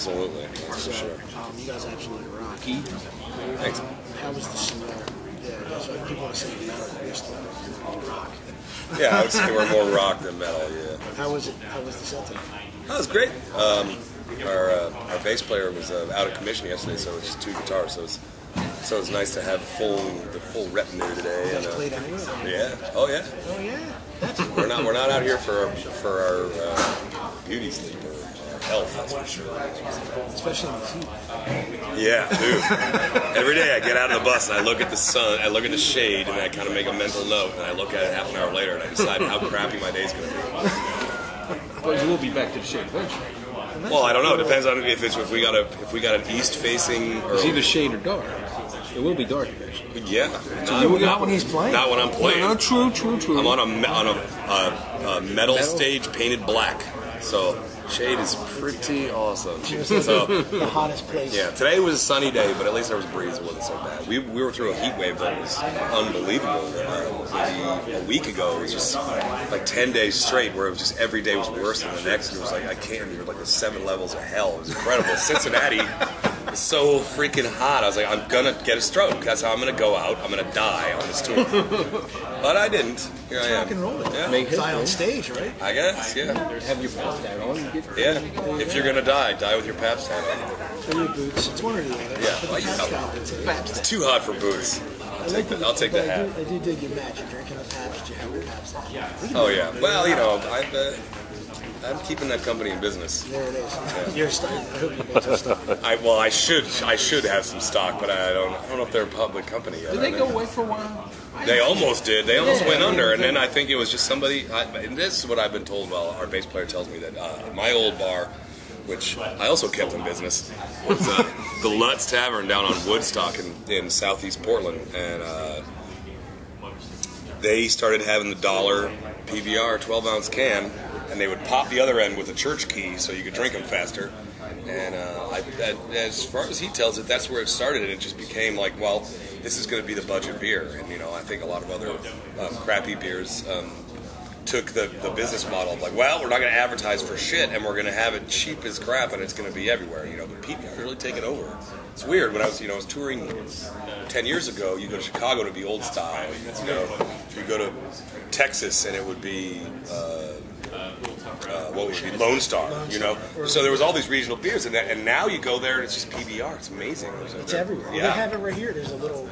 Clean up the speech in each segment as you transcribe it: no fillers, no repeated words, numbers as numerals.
Absolutely, that's for sure. You guys absolutely rock. Thanks. How was the smell? Yeah, that's what people want to say metal. You're still rock. Yeah, I would say we're more rock than metal. Yeah. How was it? How was the set tonight? That was great. Our bass player was out of commission yesterday, so it's just 2 guitars. So it's nice to have the full retinue today. And, Played anyway? yeah. Oh yeah. Oh yeah. That's We're not out here for our beauty sleep or our health. That's for sure. especially in the heat. Yeah, dude. Every day I get out of the bus and I look at the sun, I look at the shade, and I kind of make a mental note, and I look at it half an hour later and I decide how crappy my day's going to be. But you will be back to the shade eventually. Well, I don't know. It depends on if we got an east facing or It's either shade or dark. It will be dark eventually. yeah. Not when he's playing. Not when I'm playing. No, true. I'm on a metal stage painted black, so shade is pretty awesome. So The hottest place. yeah, today was a sunny day, but at least there was a breeze. It wasn't so bad. We were through a heat wave that was unbelievable. Maybe a week ago, it was just like 10 days straight, where it was just every day was worse than the next. And it was like I can't. There were like the 7 levels of hell. It was incredible. Cincinnati is so freaking hot. I was like, I'm gonna get a stroke. That's how I'm gonna go out. I'm gonna die on this tour. But I didn't. Here I am. Rock and roll it. Yeah. Make Die on stage, right? I guess. Yeah. Have your pants down on. Yeah. If you're gonna die with your paps hat on. Or your boots. It's one or the other. Yeah. But Well, the Pabst hat, it's too hot for boots. I'll take the hat. I do dig your match. You're drinking a Pabst. You have your Pabst hat. Oh yeah. Well, you know, I'm keeping that company in business. There it is. You're starting. I hope you guys are starting. I should have some stock, but I don't know if they're a public company yet. Did they go away for a while? They almost did. They almost went under, and then I think it was just somebody. And this is what I've been told. Well, our bass player tells me that my old bar, which I also kept in business, was the Lutz Tavern down on Woodstock in southeast Portland, and they started having the $1 PBR 12-ounce can, and they would pop the other end with a church key so you could drink them faster. And as far as he tells it, that's where it started, and it just became like, well, this is going to be the budget beer. And you know, I think a lot of other crappy beers took the business model of like, well, we're not going to advertise for shit, and we're going to have it cheap as crap, and it's going to be everywhere. You know, but PBR really taken over. It's weird. When I was touring 10 years ago, you go to Chicago to be old style. You go to Texas, and it would be what would it be, Lone Star, you know. So there was all these regional beers, and now you go there and it's just PBR. It's amazing. It's everywhere. Yeah. They have it right here. There's a little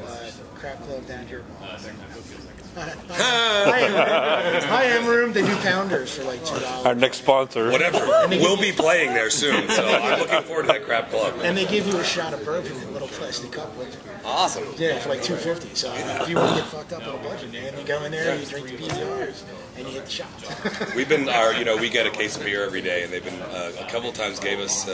crap club down here. Hi, M Room. They do pounders for like $2. Our next sponsor. Whatever. We'll be playing there soon, so I'm looking forward to that crap club. And they give you a shot of bourbon in a little plastic cup with it. Awesome. Yeah, for like $2.50. So if you want to get fucked up on a budget, man, you go in there, you drink the PBRs, and you hit the shots. We've been, we get a case of beer every day, and they've been a couple of times gave us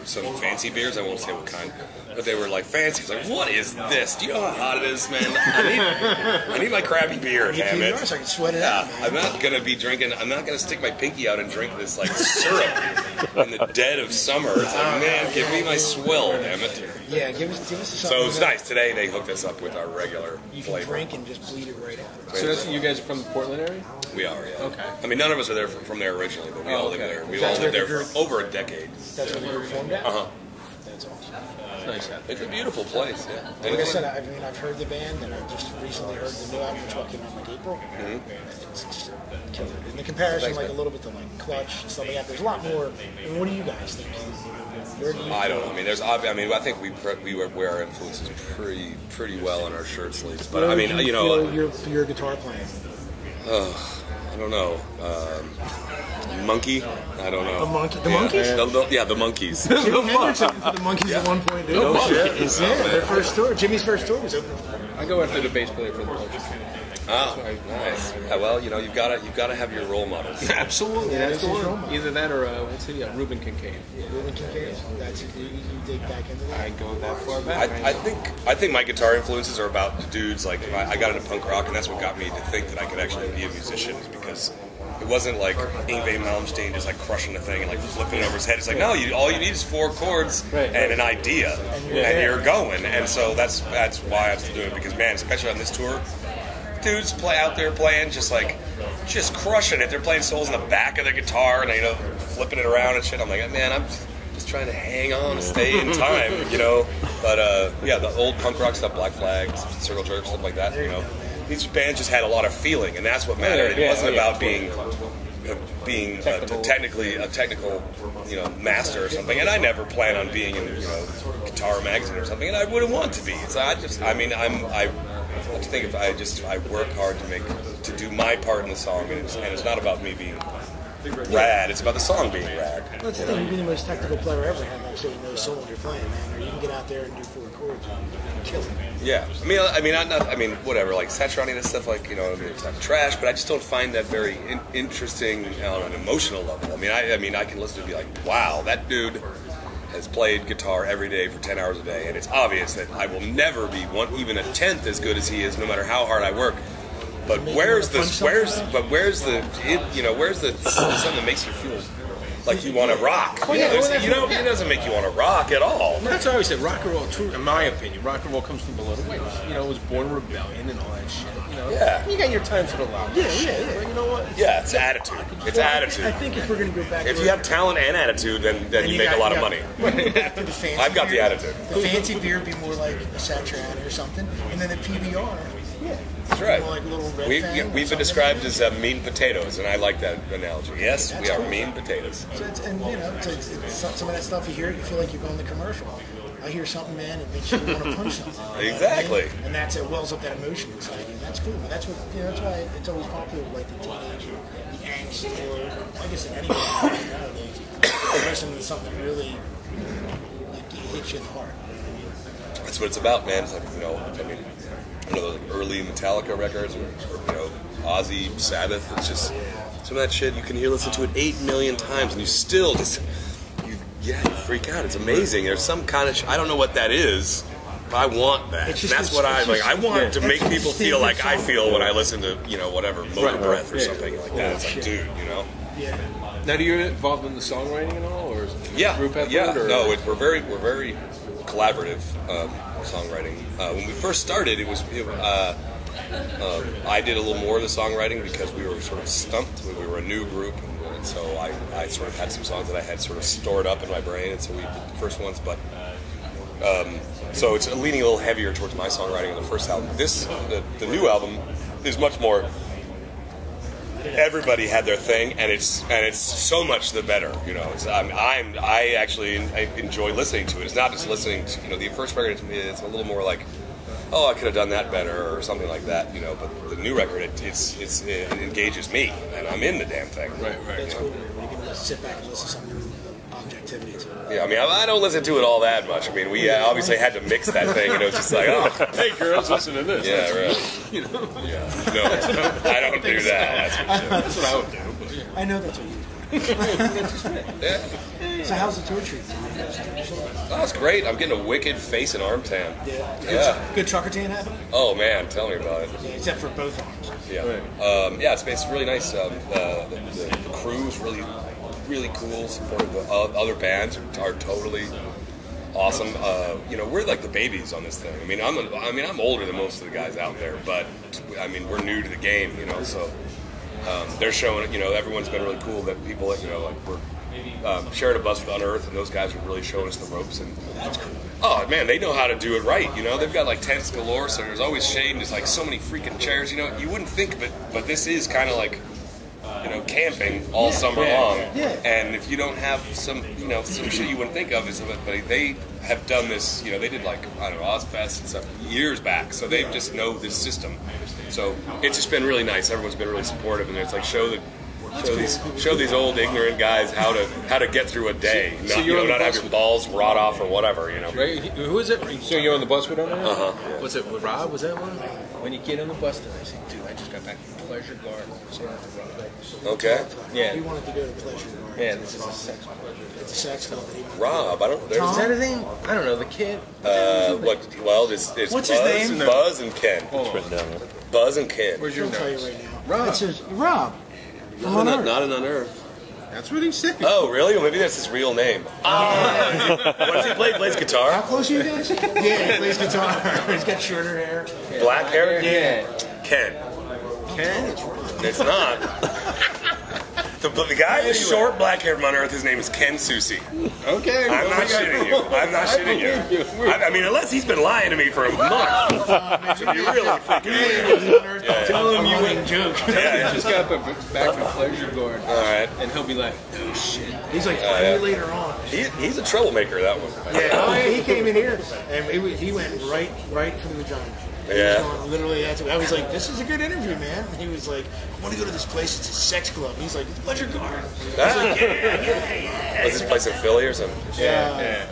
some fancy beers. I won't say what kind, but they were like fancy. It's like, what is this? Do you know how hot it is, man? I need my crappy beer, damn it. So I can sweat it out. I'm not gonna be drinking. I'm not gonna stick my pinky out and drink this like syrup in the dead of summer. It's like, man, give me my swill, damn it. Yeah, give us something. So it's nice. Today they hooked us up with our regular You can flavor. drink and just bleed it right out. So that's, you guys are from the Portland area? We are, yeah. Okay. I mean, none of us are there from there originally, but we all live okay. there. We all lived there for over a decade. That's what we were formed at? Uh-huh. That's awesome. Nice. It's a beautiful place, yeah. Like I said, I've heard the band, and I just recently heard the new album, which came out in April. It's just killer. In the comparison, Thanks, like man. a little bit to like Clutch and stuff like that, there's a lot more. I mean, what do you guys think? Where do you I don't know. I think we wear our influences pretty well on our shirt sleeves. But I mean, you know, your guitar playing. I don't know. Monkey? I don't know. The monkey? The monkeys? The monkeys. Jimi Hendrix opened for the monkeys at one point. Dude. No shit. Yeah, their first tour. Jimmy's first tour was open. I go after the bass player for the Culture. Oh, nice. Yeah, well, you know, you've got to have your role models. Absolutely, Yeah, that's the that's his one. role Either that or what's it? Yeah, Reuben Kincaid. Ruben Kincaid. That's you dig back into that. I go that far back. I think my guitar influences are about the dudes. Like I got into punk rock, and that's what got me to think that I could actually be a musician, is because it wasn't like Yngwie Malmsteen just like crushing the thing and like flipping it over his head. It's like, no, all you need is 4 chords and an idea, and you're going. And so that's why I'm still doing it, because man, especially on this tour, dudes play out there playing just crushing it. They're playing solos in the back of their guitar and flipping it around and shit. I'm like, man, I'm just trying to hang on, stay in time, you know. But yeah, the old punk rock stuff, Black Flag, Circle Jerk, stuff like that, you know. These bands just had a lot of feeling, and that's what mattered. It wasn't about being technically a technical, you know, master or something. And I never plan on being in, you know, Guitar Magazine or something. And I wouldn't want to be. So I think if I work hard to do my part in the song, and it's not about me being rad. It's about the song being rad. Well, that's the thing. You can be the most technical player ever have absolutely no soul when you're playing, man. Or you can get out there and do 4 chords and kill it. Yeah, I mean, whatever. Like Saturani and stuff, like, you know, it's not trash, but I just don't find that very interesting on an emotional level. I mean, I can listen to it and be like, wow, that dude has played guitar every day for 10 hours a day, and it's obvious that I will never be even a tenth as good as he is, no matter how hard I work. But where's the something that makes you feel like you want to rock? Well, it doesn't make you want to rock at all. Well, that's what I always said. Rock and roll, in my opinion, rock and roll comes from below the waist. You know, it was born rebellion and all that shit. You know, yeah. You got your time for the loud. Yeah. But you know what? Yeah, it's attitude. It's attitude. I think if we're going to go back, if you have talent and attitude, then you make a lot of money. I've got the attitude. The fancy beer would be more like a Saturani or something, and then the PBR. Yeah. That's right. Like a little Red Fang we've been described as mean potatoes, and I like that analogy. Yes, we are mean potatoes. So it's some of that stuff you hear, you feel like you're going to commercial. I hear something, man, it makes you want to punch something. Exactly. And that's it wells up that emotion inside you, and that's cool. But that's what that's why it's always popular, like the teenage, the angst, or I guess in any way nowadays. Listen to something really like hits you in the heart. That's what it's about, man. It's like, you know, one of those early Metallica records, or you know, Ozzy, Sabbath. It's just some of that shit you can listen to it 8 million times, and you still just you freak out. It's amazing. There's some kind of I don't know what that is, but I want that. And that's what I like. I want to make people feel like I feel when I listen to, you know, whatever Motor Breath or something like that. It's like, dude, you know. Yeah. Now, do you involved in the songwriting at all, or is it a group effort? Yeah. Or? No, we're very collaborative songwriting. When we first started, I did a little more of the songwriting because we were sort of stumped. We were a new group, and so I sort of had some songs that I had sort of stored up in my brain, and so we did the first ones. But so it's leaning a little heavier towards my songwriting on the first album. The new album is much more. Everybody had their thing, and it's so much the better, you know. I actually enjoy listening to it. It's not just listening to, you know, the first record. It's a little more like, oh, I could have done that better or something like that, you know. But the new record, it engages me, and I'm in the damn thing. Right. That's cool. You can just sit back and listen to something objectivity to it. Yeah, I mean, I don't listen to it all that much. I mean, we obviously had to mix that thing, and it was just like, oh, hey girls, listen to this. Yeah, right. You know. Yeah. No, I don't do that. That's what I would do. But, yeah. I know that's what you do. Yeah. So how's the tour treat? Oh, it's great. I'm getting a wicked face and arm tan. Yeah. Good trucker tan happening? Oh man, tell me about it. Yeah, except for both arms. Yeah. Yeah, it's really nice. The crew's really cool. Supportive of other bands are totally awesome. You know, we're like the babies on this thing. I mean, I'm older than most of the guys out there, but I mean, we're new to the game, you know. So they're showing, you know, everyone's been really cool. That people, you know, like we're sharing a bus with Unearth, and those guys are really showing us the ropes. And That's cool. oh man, they know how to do it right. You know, they've got like tents galore, so there's always shade, and there's like so many freaking chairs. You know, you wouldn't think, but this is kind of like, you know, camping all summer long. Yeah. And if you don't have some, you know, some shit you wouldn't think of, is but they have done this. You know, they did like, I don't know, Ozfest and stuff years back, so they just know this system. So it's just been really nice. Everyone's been really supportive, and it's like show these old ignorant guys how to get through a day. So not have your balls rot off or whatever. You know. Right? Who is it? So you're on the bus with him? Uh-huh. What's it? With Rob? Was that one? When you get on the bus, then I say, dude, I just got back from Pleasure Garden. So Rob. Okay. Yeah. We wanted to go to Pleasure Garden. Yeah, this is a sex club. It's a sex club. Rob, I don't. Is that his name? I don't know. The kid. What? Well, it's What's Buzz, his name? Buzz and Ken. It's written down there. Buzz and Ken. Where's your I'll tell you notes? right now. Rob. It says Rob. Not an Unearth. That's what he said. Oh, really? Well, maybe that's his real name. What does he play? Plays How guitar? close are you guys? Yeah, he plays guitar. He's got shorter hair. Black hair? Yeah. Ken. Ken? It's Rob. It's not. The guy with short black hair from Unearth, his name is Ken Susi. Okay. I'm not shitting you. I'm not shitting you. I mean, unless he's been lying to me for a month. Should be really freaking weird. Tell him you went joke. Yeah. He just got back from Pleasure Guard. All right. And he'll be like, oh shit. He's like, finally later on. He's a troublemaker, that one. Yeah, he came in here, and he went right for the vagina. Yeah. Literally, I was like, this is a good interview, man. And he was like, I want to go to this place. It's a sex club. And he's like, it's Pleasure Guard. I was like, yeah. Was this place in Philly or something? Yeah.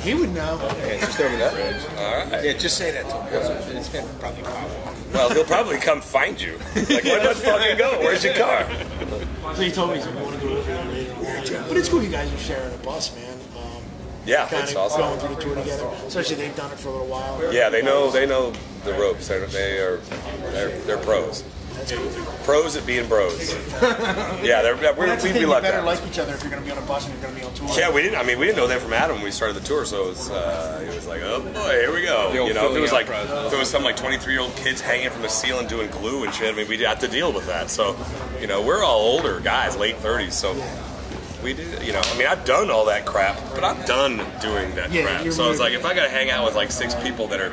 He would know. Yeah, just over that bridge. All right. Yeah, just say that to him. It's going to probably pop off. Well, he'll probably come find you. Like, let's fucking go. Where's your car? So he told me, he's like, I want to go over there later. But it's cool you guys are sharing a bus, man. Yeah, Kind it's of awesome. going through the tour together. Especially they've done it for a little while. Yeah, they know the ropes. They're pros. That's cool. Pros at being bros. Yeah, That's the we'd thing, be you like better that. like each other if you're going to be on a bus and you're going to be on tour. Yeah, we didn't know that from Adam when we started the tour. So it was like, oh boy, here we go. You know, if it was some like 23-year-old kids hanging from the ceiling doing glue and shit. I mean, we had to deal with that. So, you know, we're all older guys, late 30s. So. We did, you know, I mean, I've done all that crap, but I'm done doing that crap. So I was like, if I got to hang out with like 6 people that are,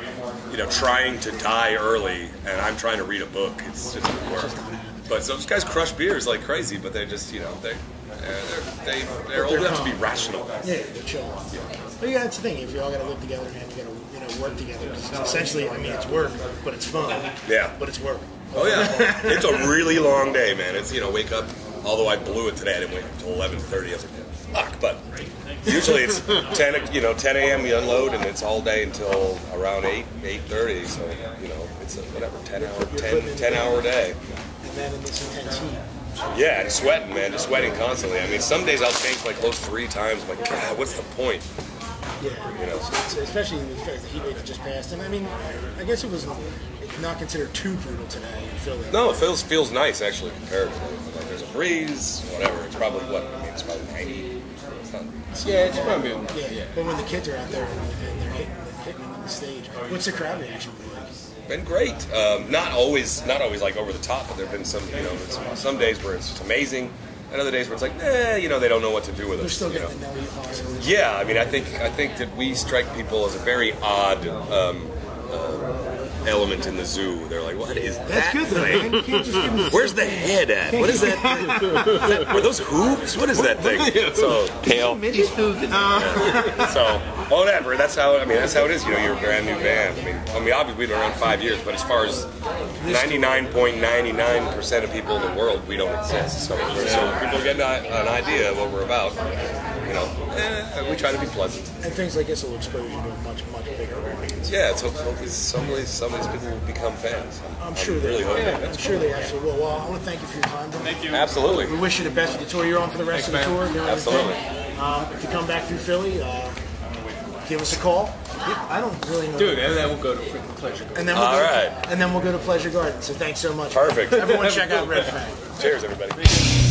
you know, trying to die early and I'm trying to read a book, it's just gonna work. But those guys crush beers like crazy, but they're just, you know, they're old enough to be rational. Yeah, they're chill. Yeah. But yeah, that's the thing. If you all got to live together and you got to work together, essentially, I mean, it's work, but it's fun. Yeah. But it's work. Oh yeah, it's a really long day, man. It's, you know, wake up. Although I blew it today, I didn't wake up until 11:30. I was like, fuck. But usually it's 10 a.m. we unload, and it's all day until around 8:30. So, you know, it's a whatever 10 hour day. And then in this intense heat. Yeah, and sweating, man, just sweating constantly. I mean, some days I'll tank like close 3 times. I'm like, God, what's the point? Yeah, you know, especially with the heat wave that just passed. And I mean, I guess it was not considered too brutal today in Philly. No, it feels nice actually comparatively. Like there's a breeze, whatever. It's probably it's probably 90. It's not. Yeah, it's probably. Yeah. But when the kids are out there and they're hitting on the stage, what's the crowd reaction like? Been great. Not always like over the top, but there've been some, you know, some days where it's just amazing. And other days where it's like, you know, they don't know what to do with us. They're still you getting know? to know you possibly. Yeah, I mean, I think that we strike people as a very odd element in the zoo. They're like, what is that? That's good though, man. You can't just give them Where's the head at? What is that thing? Are those hoops? What is that thing? So tail. So whatever. That's how it is. You know, you're a brand new band. I mean, obviously we've been around 5 years, but as far as 99.99% of people in the world, we don't exist. So people get an idea of what we're about. You know, we try to be pleasant. And things like this will expose you to a much bigger audience. Yeah, it's hopefully some of these people will become fans. I'm sure really hoping. I'm sure they absolutely will. Well, I want to thank you for your time. Thank you. Absolutely. We wish you the best with the tour you're on for the rest of the tour. Absolutely. If you come back through Philly, give us a call. I don't really know. Dude, and then we'll go to freaking Pleasure Garden. And then we'll go to Pleasure Garden. So thanks so much. Perfect. Everyone check out Red Fang. Cheers, everybody.